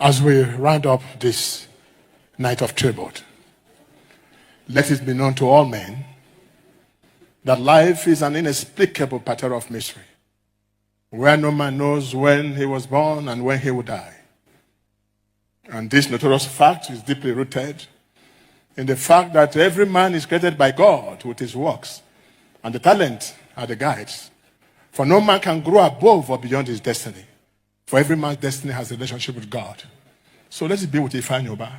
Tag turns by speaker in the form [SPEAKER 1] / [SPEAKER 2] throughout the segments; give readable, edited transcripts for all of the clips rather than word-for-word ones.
[SPEAKER 1] As we round up this night of tribute, let it be known to all men that life is an inexplicable pattern of mystery, where no man knows when he was born and when he will die. And this notorious fact is deeply rooted in the fact that every man is created by God with his works, and the talent are the guides. For no man can grow above or beyond his destiny. For every man's destiny has a relationship with God. So let it be with Ifeanyi.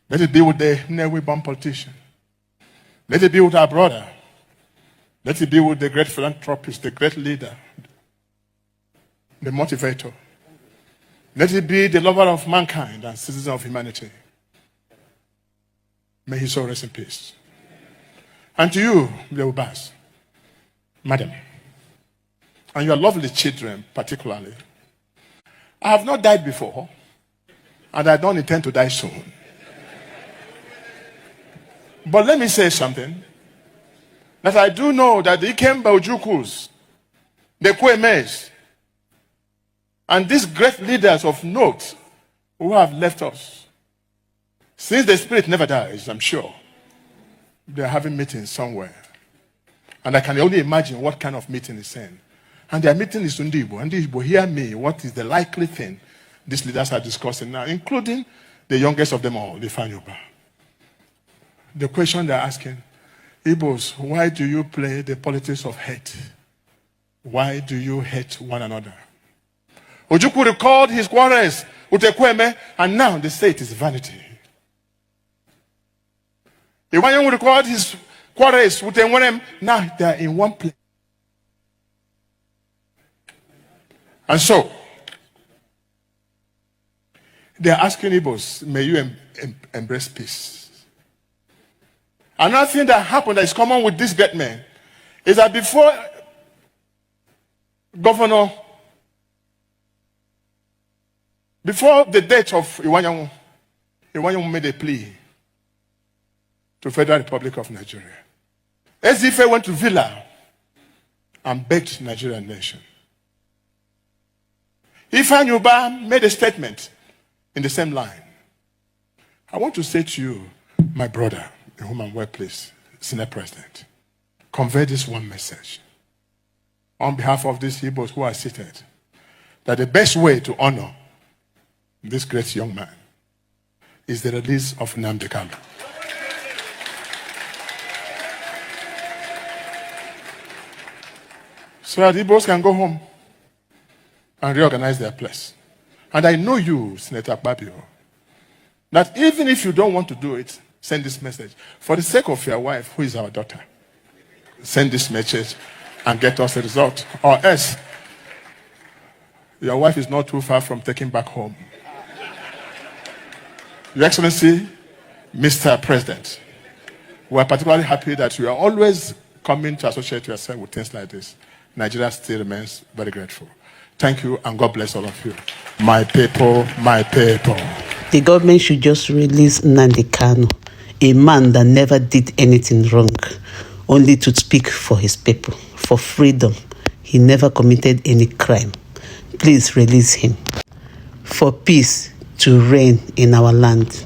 [SPEAKER 1] Let it be with the Nnewi-born politician. Let it be with our brother. Let it be with the great philanthropist, the great leader, the motivator. Let it be the lover of mankind and citizen of humanity. May his soul rest in peace. And to you, the Ubas, madam, and your lovely children particularly, I have not died before, and I don't intend to die soon. But let me say something, that I do know that the Ikemba Ojukus, the Kwemes, and these great leaders of note who have left us, since the spirit never dies, I'm sure, they are having meetings somewhere. And I can only imagine what kind of meeting is saying. And their meeting is Ndibo. And Ndibo, hear me, what is the likely thing these leaders are discussing now, including the youngest of them all, the Ifeanyi. The question they're asking, Igbos, why do you play the politics of hate? Why do you hate one another? Ojukwu recalled his quarrels with Ekweme, and now they say it is vanity. Iwanyan recalled his quarrels with Enwerem, now they are in one place. And so, they are asking Igbos, may you embrace peace. Another thing that happened that is common with these great men is that before the death of Iwanyan made a plea to Federal Republic of Nigeria. Ezife went to Villa and begged the Nigerian nation. Ifeanyi made a statement in the same line. I want to say to you, my brother, in whom I'm well pleased, Senate President, convey this one message on behalf of these Igbos who are seated, that the best way to honor this great young man is the release of Nnamdi Kanu. So that Igbos can go home and reorganize their place. And I know you, Senator Akpabio, that even if you don't want to do it, send this message. For the sake of your wife, who is our daughter, send this message and get us a result. Or else, your wife is not too far from taking back home. Your Excellency, Mr. President, we are particularly happy that you are always coming to associate yourself with things like this. Nigeria still remains very grateful. Thank you, and God bless all of you. My people, my people.
[SPEAKER 2] The government should just release Nnamdi Kanu, a man that never did anything wrong, only to speak for his people, for freedom. He never committed any crime. Please release him. For peace to reign in our land.